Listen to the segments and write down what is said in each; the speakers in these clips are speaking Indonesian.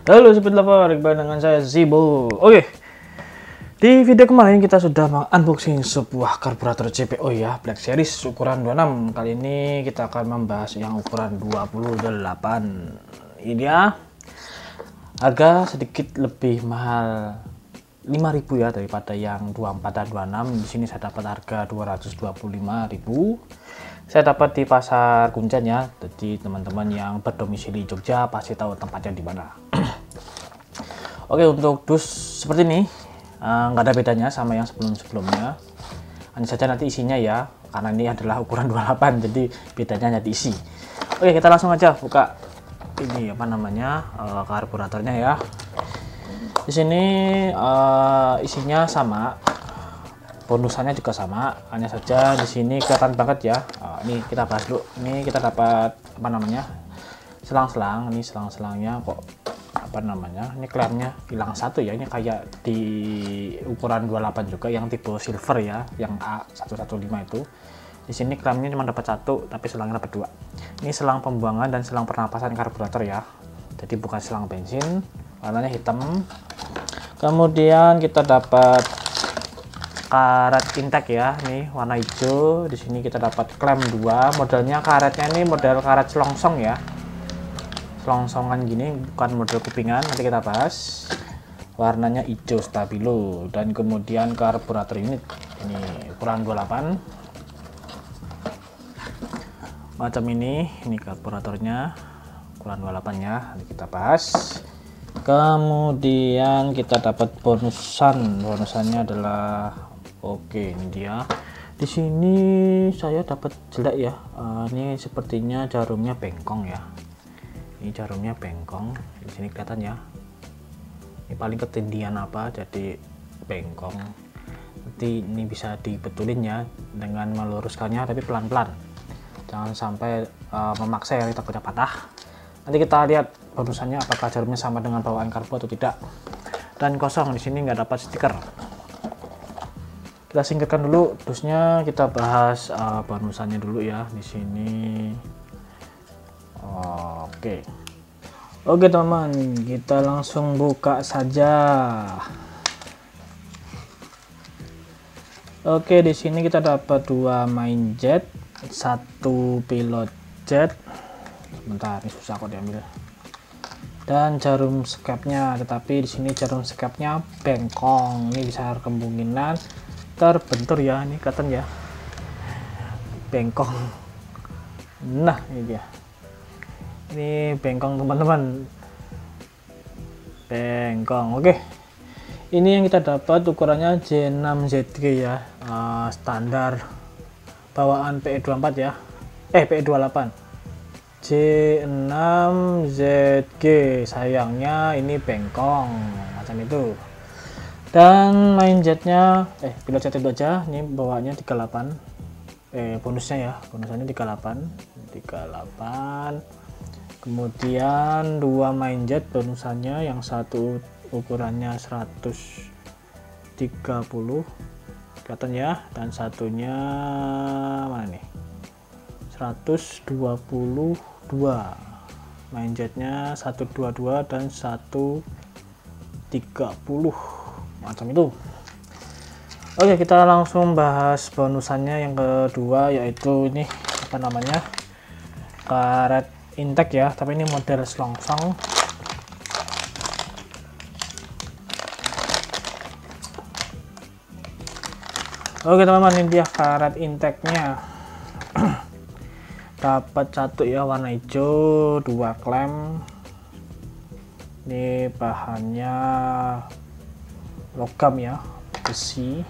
Halo Sobat Lover, kembali dengan saya Zibo. Oke, di video kemarin kita sudah mengunboxing sebuah karburator CPO ya, Black Series ukuran 26. Kali ini kita akan membahas yang ukuran 28. Ini ya, harga sedikit lebih mahal 5.000 ya daripada yang 24 dan 26. Di sini saya dapat harga 225.000. Saya dapat di pasar Kuncen ya. Jadi teman-teman yang berdomisili Jogja pasti tahu tempatnya di mana. Oke, untuk dus seperti ini nggak ada bedanya sama yang sebelum-sebelumnya. Hanya saja nanti isinya ya, karena ini adalah ukuran 28, jadi bedanya hanya diisi. Oke, kita langsung aja buka ini apa namanya karburatornya ya. Di sini isinya sama, bonusannya juga sama, hanya saja di sini kelihatan banget ya. Ini kita bahas dulu. Ini kita dapat apa namanya selang-selang. Ini selang-selangnya kok apa namanya, ini klemnya hilang satu ya. Ini kayak di ukuran 28 juga yang tipe silver ya, yang A115 itu. Di sini klemnya cuma dapat satu, tapi selangnya dapat dua. Ini selang pembuangan dan selang pernapasan karburator ya, jadi bukan selang bensin. Warnanya hitam. Kemudian kita dapat karet intake ya, nih warna hijau. Di sini kita dapat klem 2. Modelnya karetnya ini model karet selongsong ya, selongsongan gini, bukan model kupingan. Nanti kita bahas. Warnanya hijau stabilo. Dan kemudian karburator unit ini ukuran 28 macam ini karburatornya ukuran 28 ya. Nanti kita bahas. Kemudian kita dapat bonusannya adalah ini dia. Di sini saya dapat jelek ya. Ini sepertinya jarumnya bengkong ya. Ini jarumnya bengkong, di sini kelihatan ya. Ini paling ketindihan apa jadi bengkong. Nanti ini bisa dibetulin ya dengan meluruskannya, tapi pelan-pelan. Jangan sampai memaksa ya, takutnya patah. Nanti kita lihat bonusannya apakah jarumnya sama dengan bawaan karbu atau tidak. Dan kosong, di sini nggak dapat stiker. Kita singkirkan dulu dusnya, kita bahas bonusannya dulu ya di sini. Oke teman-teman, kita langsung buka saja. Oke, di sini kita dapat 2 main jet, 1 pilot jet. Sebentar, ini susah kok diambil. Dan jarum skepnya, tetapi di sini jarum skepnya bengkong. Ini bisa kemungkinan terbentur ya, ini kelihatan ya, bengkong. Nah, ini dia. Ini bengkong teman-teman, bengkong. Oke, ini yang kita dapat ukurannya J6ZG ya, standar bawaan PE24 ya, PE28 J6ZG. Sayangnya ini bengkong macam itu. Dan main jetnya pilot jet itu aja. Ini bawaannya 38, bonusnya ya, bonusannya 38. Kemudian 2 main jet bonusannya, yang satu ukurannya 130 kelihatan ya, dan satunya mana nih, 122. Main jetnya 122 dan 130 macam itu. Oke, kita langsung bahas bonusannya yang kedua, yaitu ini apa namanya, karet intake ya, tapi ini model selongsong. Oke teman-teman, ini dia karet intake-nya. Dapat satu ya, warna hijau, 2 klem. Ini bahannya logam ya, besi.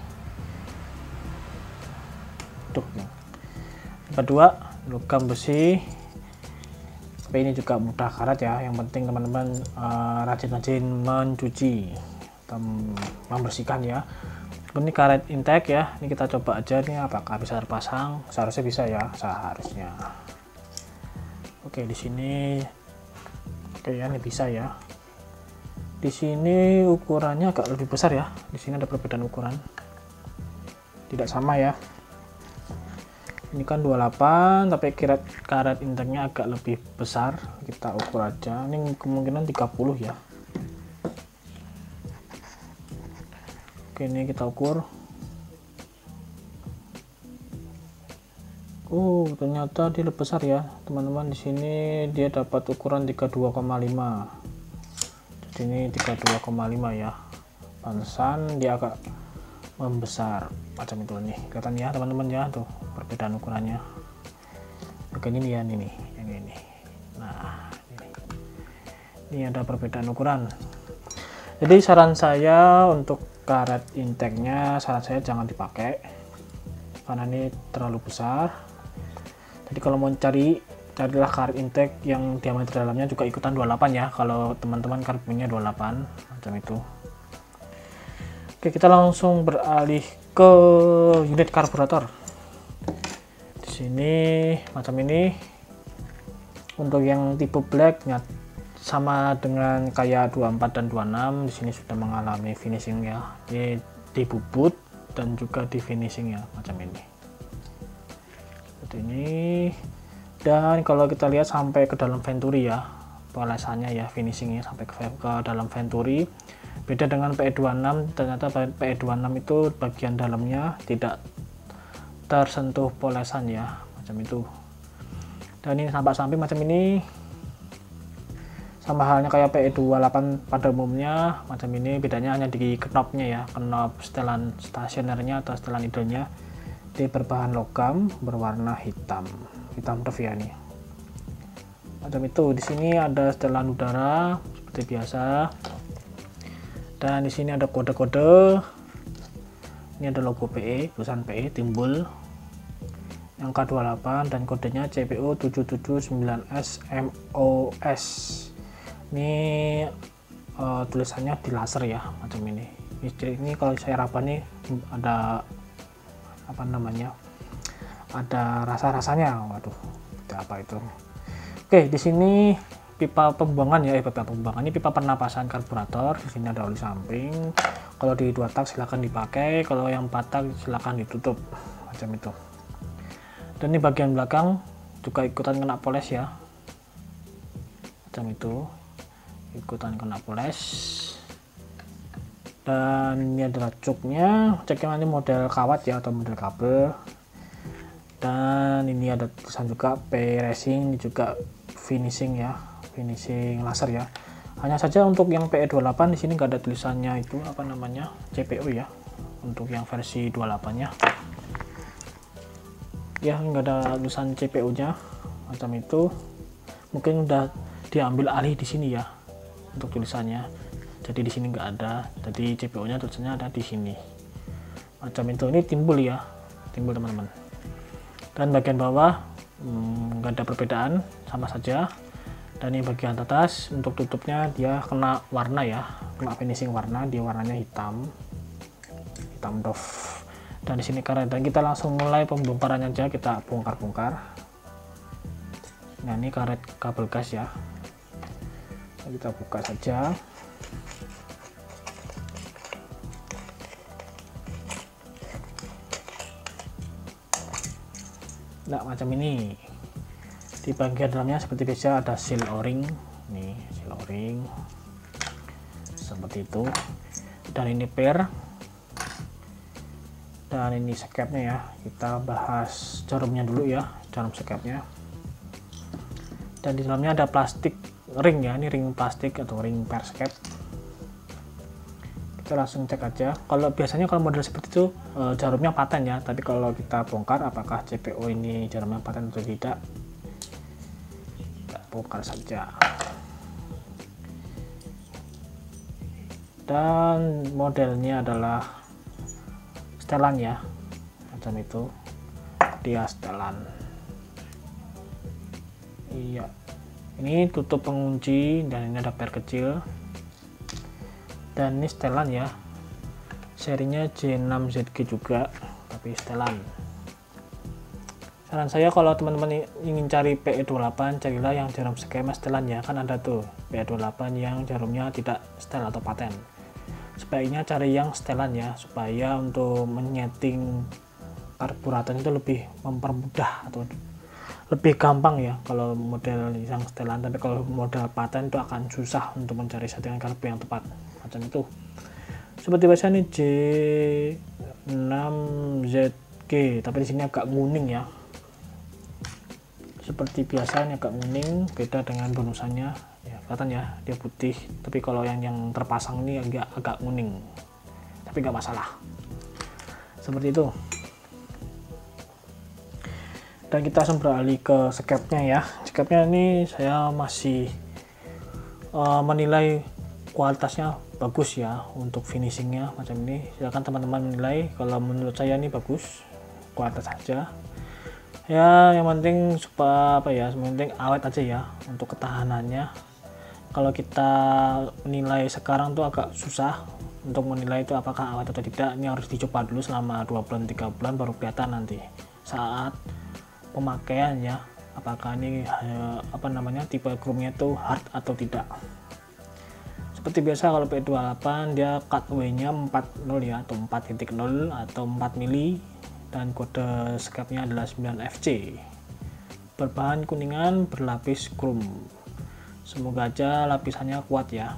Kedua, logam besi. Tapi ini juga mudah karat ya. Yang penting teman-teman rajin-rajin mencuci, membersihkan ya. Ini karet intake ya. Ini kita coba aja nih apakah bisa terpasang. Seharusnya bisa ya, seharusnya. Oke, di sini ya, ini bisa ya. Di sini ukurannya agak lebih besar ya. Di sini ada perbedaan ukuran, tidak sama ya. Ini kan 28, tapi karet intake-nya agak lebih besar. Kita ukur aja. Ini kemungkinan 30 ya. Oke, ini kita ukur. Ternyata dia lebih besar ya teman-teman. Di sini dia dapat ukuran 32,5. Jadi ini 32,5 ya. Pantesan dia agak membesar macam itu nih. Kelihatan ya teman-teman ya, tuh perbedaan ukurannya. Oke, ini ya, ini yang ini. Nah, ini ada perbedaan ukuran. Jadi saran saya untuk karet intake-nya, saran saya jangan dipakai karena ini terlalu besar. Jadi kalau mau carilah karet intake yang diameter dalamnya juga ikutan 28 ya, kalau teman-teman karbonnya 28 macam itu. Oke, kita langsung beralih ke unit karburator. Di sini macam ini. Untuk yang tipe black sama dengan kayak 24 dan 26, di sini sudah mengalami finishing ya. Di bubut dan juga di finishing ya, macam ini. Seperti ini. Dan kalau kita lihat sampai ke dalam venturi ya, polesannya ya, finishingnya sampai ke dalam venturi. Beda dengan PE26, ternyata PE26 itu bagian dalamnya tidak tersentuh polesan ya, macam itu. Dan ini tampak samping macam ini, sama halnya kayak PE28 pada umumnya macam ini. Bedanya hanya di knopnya ya, knop setelan stasionernya atau setelan idlenya di berbahan logam berwarna hitam doff ya nih, macam itu. Di sini ada setelan udara seperti biasa, dan di sini ada kode-kode. Ini ada logo PE, tulisan PE timbul, angka 28 dan kodenya CPO 779S MOS. Ini tulisannya di laser ya, macam ini. Ini kalau saya raba nih ada apa namanya, ada rasa-rasanya. Waduh, apa itu. Oke, di sini pipa pembuangan ya, pipa pembuangan. Ini pipa pernapasan karburator. Di sini ada oli samping. Kalau di 2 tak silahkan dipakai, kalau yang 4 tak silahkan ditutup, macam itu. Dan ini bagian belakang juga ikutan kena poles ya, macam itu, ikutan kena poles. Dan ini adalah cuknya, ceknya ini model kawat ya atau model kabel. Dan ini ada tulisan juga P Racing, ini juga finishing ya, finishing laser ya. Hanya saja untuk yang PE28 di sini nggak ada tulisannya itu apa namanya, CPO ya, untuk yang versi 28 nya ya, nggak ada tulisan CPO nya macam itu. Mungkin udah diambil alih di sini ya untuk tulisannya. Jadi di sini nggak ada, jadi CPO-nya tulisannya ada di sini. Macam itu. Ini timbul ya, timbul teman-teman. Dan bagian bawah nggak ada perbedaan, sama saja. Dan ini bagian atas untuk tutupnya dia kena warna ya, kena finishing warna, dia warnanya hitam doff. Dan di sini karet. Dan kita langsung mulai pembongkarannya aja, kita bongkar-bongkar. Nah, ini karet kabel gas ya. Kita buka saja. Nah, macam ini. Di bagian dalamnya seperti biasa ada seal o-ring. Nih, seal o-ring. Seperti itu. Dan ini per. Dan ini sekapnya ya. Kita bahas jarumnya dulu ya, jarum sekapnya. Dan di dalamnya ada plastik ring ya, ini ring plastik atau ring perscape. Kita langsung cek aja. Kalau biasanya kalau model seperti itu jarumnya paten ya, tapi kalau kita bongkar apakah CPO ini jarumnya paten atau tidak, kita bongkar saja. Dan modelnya adalah setelan ya, macam itu, dia setelan. Iya, ini tutup pengunci dan ini ada per kecil. Dan ini setelan ya, serinya J6ZG juga, tapi setelan. Saran saya kalau teman-teman ingin cari PE28, carilah yang jarum skema setelan ya, kan ada tuh PE28 yang jarumnya tidak setel atau paten. Sebaiknya cari yang setelan ya, supaya untuk menyeting karburator itu lebih mempermudah atau lebih gampang ya kalau model yang setelan. Tapi kalau model paten itu akan susah untuk mencari settingan karbu yang tepat, macam itu. seperti biasa nih J6ZG, tapi di sini agak kuning ya. Seperti biasa ini agak kuning, beda dengan bonusannya ya, kelihatan ya dia putih, tapi kalau yang terpasang ini agak kuning, tapi nggak masalah, seperti itu. Dan kita langsung beralih ke skepnya ya. Skepnya ini saya masih menilai kualitasnya bagus ya, untuk finishingnya macam ini. Silakan teman-teman menilai. Kalau menurut saya ini bagus, kualitas saja ya, yang penting supaya apa ya, yang penting awet aja ya untuk ketahanannya. Kalau kita menilai sekarang tuh agak susah untuk menilai itu apakah awet atau tidak. Ini harus dicoba dulu selama 2 bulan 3 bulan baru kelihatan nanti saat pemakaian ya, apakah ini tipe chrome-nya itu hard atau tidak. Seperti biasa kalau P28 dia cutaway-nya 40 ya, atau 4.0 atau 4 mili, dan kode skepnya adalah 9FC. Berbahan kuningan berlapis chrome. Semoga aja lapisannya kuat ya.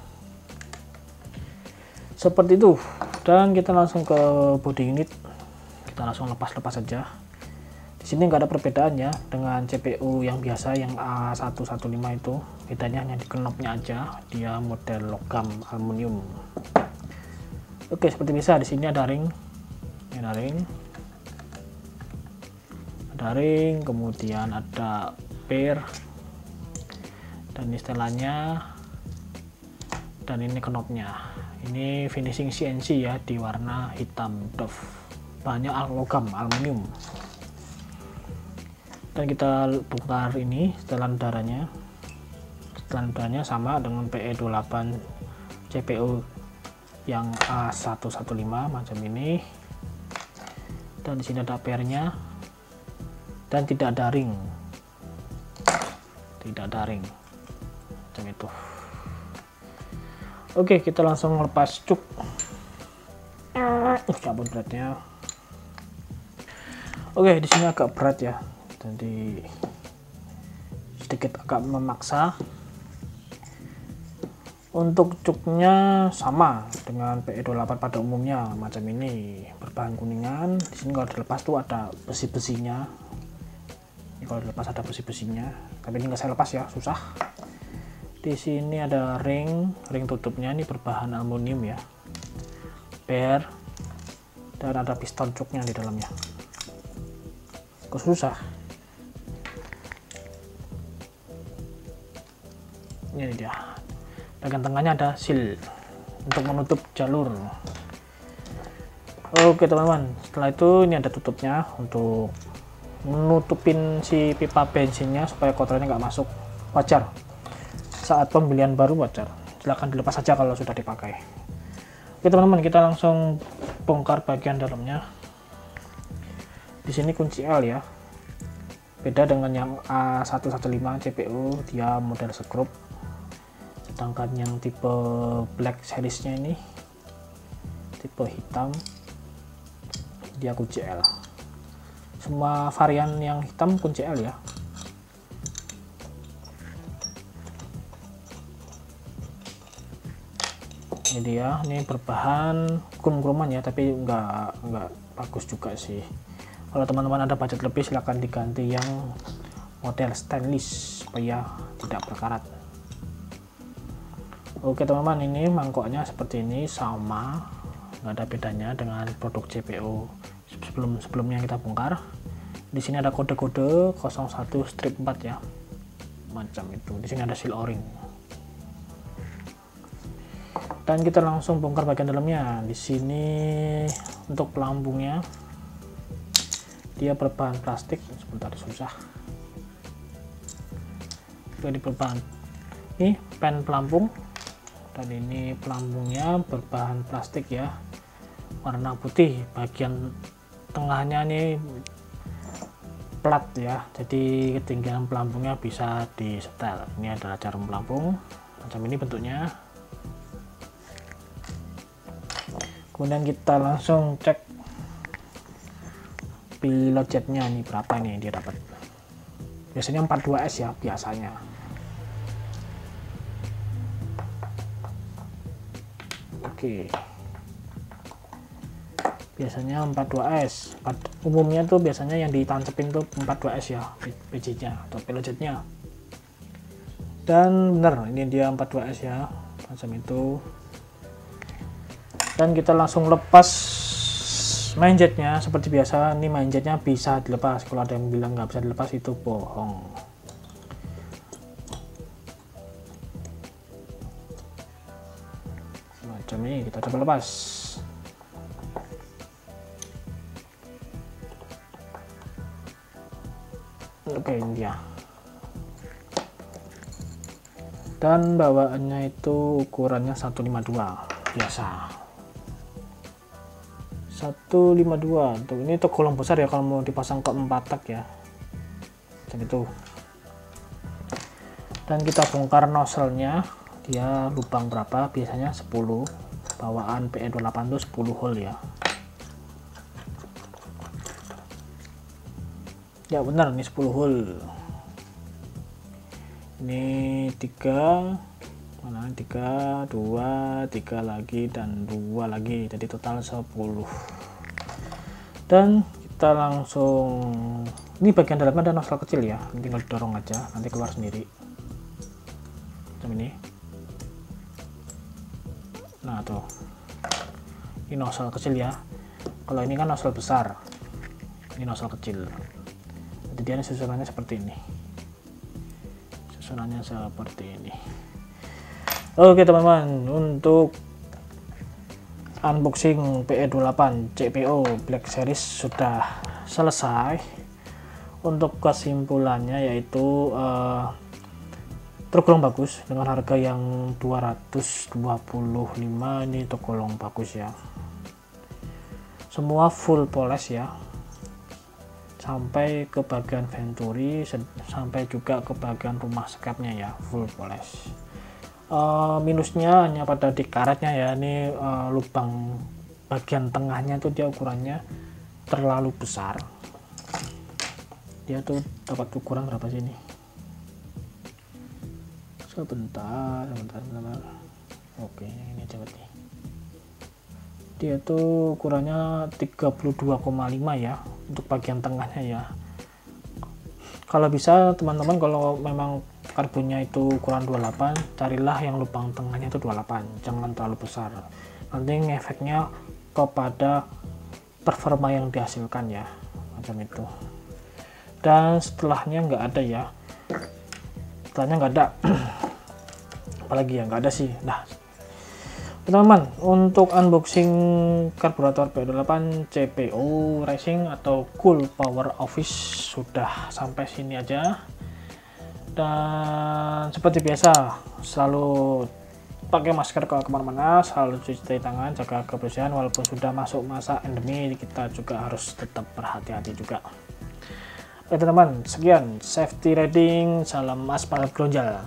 Seperti itu. Dan kita langsung ke body unit. Kita langsung lepas-lepas saja. Di sini nggak ada perbedaan ya dengan CPU yang biasa yang A115 itu. Bedanya hanya di knopnya aja. Dia model logam aluminium. Oke, seperti biasa di sini ada ring. Ini ada ring, kemudian ada pair, dan ini setelannya, dan ini knopnya. Ini finishing CNC ya, di warna hitam doff, bahannya logam aluminium. Dan kita bongkar ini setelan udaranya. Setelan udaranya sama dengan PE28 CPU yang A115 macam ini. Dan di sini ada pairnya. Dan tidak ada ring, macam itu. Oke, kita langsung lepas cuk. Cabut beratnya. Oke, di sini agak berat ya, jadi sedikit agak memaksa. Untuk cuknya sama dengan PE28 pada umumnya macam ini, berbahan kuningan. Di sini kalau dilepas tuh ada besi-besinya. Kalau dilepas ada besi-besinya, tapi ini nggak saya lepas ya, susah. Di sini ada ring tutupnya, ini berbahan aluminium ya, pair, dan ada piston cuknya di dalamnya. Kok susah? Ini dia. Bagian tengahnya ada seal untuk menutup jalur. Oke teman-teman, setelah itu ini ada tutupnya untuk menutupin si pipa bensinnya supaya kotorannya nggak masuk. Wajar saat pembelian baru, wajar. Silahkan dilepas saja kalau sudah dipakai. Oke teman-teman, kita langsung bongkar bagian dalamnya. Di sini kunci L ya, beda dengan yang A115 CPU, dia model skrup. Sedangkan yang tipe black seriesnya ini tipe hitam, dia kunci L. Semua varian yang hitam kunci L ya. Ini dia, ini berbahan krum-kruman ya, tapi nggak bagus juga sih. Kalau teman-teman ada budget lebih, silahkan diganti yang model stainless supaya tidak berkarat. Oke teman-teman, ini mangkoknya seperti ini, sama, nggak ada bedanya dengan produk CPU sebelumnya yang kita bongkar. Di sini ada kode-kode 01-4 ya, macam itu. Di sini ada seal o-ring. Dan kita langsung bongkar bagian dalamnya. Di sini untuk pelambungnya, dia berbahan plastik. Sebentar, susah. Jadi berbahan ini pen pelampung, dan ini pelambungnya berbahan plastik ya, warna putih. Bagian tengahnya nih plat ya, jadi ketinggian pelampungnya bisa disetel. Ini adalah jarum pelampung macam ini bentuknya. Kemudian kita langsung cek pilot jetnya, ini berapa ini dia dapat. Biasanya 42S ya biasanya. Oke, biasanya 42S. Umumnya tuh biasanya yang ditancepin tuh 42S ya, PJ-nya atau pilotnya. Dan bener, ini dia 42S ya, macam itu. Dan kita langsung lepas main jetnya seperti biasa. Ini main jetnya bisa dilepas. Kalau ada yang bilang nggak bisa dilepas, itu bohong. Macam ini, kita coba lepas. Oke, ini dia. Dan bawaannya itu ukurannya 152 biasa. 152 untuk ini tergolong besar ya kalau mau dipasang ke 4 tak ya, macam itu. Dan kita bongkar nozzle-nya, dia lubang berapa, biasanya 10. Bawaan PE28 itu 10 hole ya. Ya benar, ini 10 hole. Ini 3, mana 3, 2, 3 lagi dan 2 lagi, jadi total 10. Dan kita langsung, ini bagian dalamnya ada nozzle kecil ya, tinggal dorong aja, nanti keluar sendiri macam ini. Nah tuh, ini nozzle kecil ya. Kalau ini kan nozzle besar, ini nozzle kecil. Jadi dia susunannya seperti ini. Susunannya seperti ini. Oke teman-teman, untuk unboxing PE28 CPO Black Series sudah selesai. Untuk kesimpulannya yaitu tergolong bagus dengan harga yang 225, ini tergolong bagus ya. Semua full polish ya, sampai ke bagian venturi, sampai juga ke bagian rumah sekapnya ya, full polish. Minusnya hanya pada di karetnya ya, ini lubang bagian tengahnya tuh dia ukurannya terlalu besar. Dia tuh dapat ukuran berapa sih ini? Sebentar. Oke, ini coba nih. Dia tuh ukurannya 32,5 ya untuk bagian tengahnya ya. Kalau bisa teman-teman, kalau memang karbonnya itu ukuran 28, carilah yang lubang tengahnya itu 28, jangan terlalu besar. Nanti efeknya kepada performa yang dihasilkan ya, macam itu. Dan setelahnya nggak ada ya, setelahnya nggak ada. Apalagi ya, nggak ada sih. Nah teman-teman, untuk unboxing karburator PE28 CPO Racing atau Cool Power Office sudah sampai sini aja. Dan seperti biasa, selalu pakai masker kalau kemana-mana, selalu cuci tangan, jaga kebersihan. Walaupun sudah masuk masa endemi, kita juga harus tetap berhati-hati juga. Oke teman-teman, sekian safety riding, salam aspal gelonjal.